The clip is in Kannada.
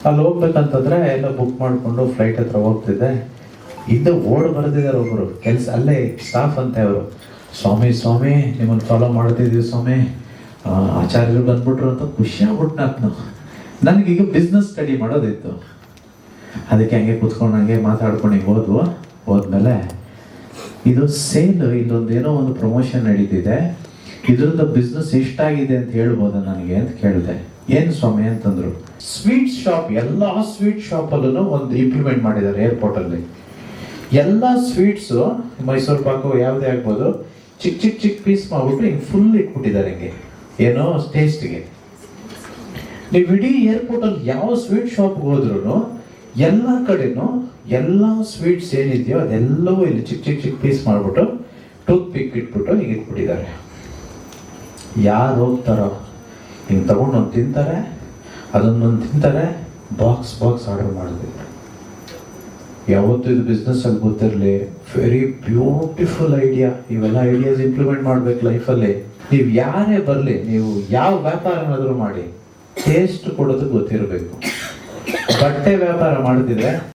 ಅಲ್ಲಿ ಹೋಗ್ಬೇಕಂತಂದ್ರೆ ಎಲ್ಲ ಬುಕ್ ಮಾಡಿಕೊಂಡು ಫ್ಲೈಟ್ ಹತ್ರ ಹೋಗ್ತಿದ್ದೆ. ಹಿಂದೆ ಓಡ್ ಬರ್ತಿದ್ದಾರೆ ಒಬ್ರು ಕೆಲಸ ಅಲ್ಲೇ ಸ್ಟಾಫ್ ಅಂತ. ಅವರು ಸ್ವಾಮಿ ಸ್ವಾಮಿ ನಿಮ್ಮನ್ನು ಫಾಲೋ ಮಾಡ್ತಿದ್ದೀವಿ ಸ್ವಾಮಿ, ಆಚಾರ್ಯರು ಬಂದ್ಬಿಟ್ರು ಅಂತ ಖುಷಿ ಆಗ್ಬಿಟ್ಟು ನನಗೀಗ ಬಿಸ್ನೆಸ್ ಸ್ಟಡಿ ಮಾಡೋದಿತ್ತು. ಅದಕ್ಕೆ ಹಂಗೆ ಕೂತ್ಕೊಂಡು ಹಂಗೆ ಮಾತಾಡ್ಕೊಂಡು ಹಿಂಗೆ ಹೋದ್ಮೇಲೆ ಇದು ಸೇಲ್, ಇಲ್ಲೊಂದು ಏನೋ ಒಂದು ಪ್ರಮೋಷನ್ ನಡೀತಿದೆ, ಇದರಿಂದ ಬಿಸ್ನೆಸ್ ಎಷ್ಟಾಗಿದೆ ಅಂತ ಹೇಳ್ಬೋದಾ ನನಗೆ ಅಂತ ಕೇಳಿದೆ. ಏನು ಸ್ವಾಮಿ ಅಂತಂದ್ರು. ಸ್ವೀಟ್ ಶಾಪ್, ಎಲ್ಲ ಸ್ವೀಟ್ ಶಾಪಲ್ಲೂ ಒಂದು ಇಂಪ್ಲಿಮೆಂಟ್ ಮಾಡಿದ್ದಾರೆ ಏರ್ಪೋರ್ಟ್ ಅಲ್ಲಿ. ಎಲ್ಲ ಸ್ವೀಟ್ಸು ಮೈಸೂರು ಪಾಕು ಯಾವುದೇ ಆಗ್ಬೋದು, ಚಿಕ್ಕ ಚಿಕ್ಕ ಚಿಕ್ಕ ಪೀಸ್ ಮಾಡ್ಬಿಟ್ಟು ಹಿಂಗೆ ಫುಲ್ ಇಟ್ಬಿಟ್ಟಿದ್ದಾರೆ. ಹಿಂಗೆ ಏನೋ ಟೇಸ್ಟ್ಗೆ. ನೀವು ಇಡೀ ಏರ್ಪೋರ್ಟ್ ಅಲ್ಲಿ ಯಾವ ಸ್ವೀಟ್ ಶಾಪ್ಗೆ ಹೋದ್ರು ಎಲ್ಲ ಕಡೆನೂ ಎಲ್ಲ ಸ್ವೀಟ್ಸ್ ಏನಿದೆಯೋ ಅದೆಲ್ಲವೂ ಇಲ್ಲಿ ಚಿಕ್ಕ ಚಿಕ್ಕ ಚಿಕ್ಕ ಪೀಸ್ ಮಾಡ್ಬಿಟ್ಟು ಟೂತ್ ಪಿಕ್ ಇಟ್ಬಿಟ್ಟು ಹಿಂಗೆ ಇಟ್ಬಿಟ್ಟಿದ್ದಾರೆ. ಯಾರು ಹೋಗ್ತಾರೋ ಹಿಂಗೆ ತಗೊಂಡು ಒಂದು ತಿಂತಾರೆ, ಅದನ್ನೊಂದು ತಿಂತಾರೆ, ಬಾಕ್ಸ್ ಆರ್ಡರ್ ಮಾಡಿದ್ರು. ಯಾವತ್ತೂ ಇದು ಬಿಸ್ನೆಸ್ ಅಲ್ಲಿ ಗೊತ್ತಿರಲಿ, ವೆರಿ ಬ್ಯೂಟಿಫುಲ್ ಐಡಿಯಾ. ಇವೆಲ್ಲ ಐಡಿಯಾಸ್ ಇಂಪ್ಲಿಮೆಂಟ್ ಮಾಡ್ಬೇಕು ಲೈಫಲ್ಲಿ. ನೀವು ಯಾರೇ ಬರಲಿ, ನೀವು ಯಾವ ವ್ಯಾಪಾರನಾದರೂ ಮಾಡಿ, ಟೇಸ್ಟ್ ಕೊಡೋದು ಗೊತ್ತಿರಬೇಕು. ಬಟ್ಟೆ ವ್ಯಾಪಾರ ಮಾಡ್ತಿದ್ರೆ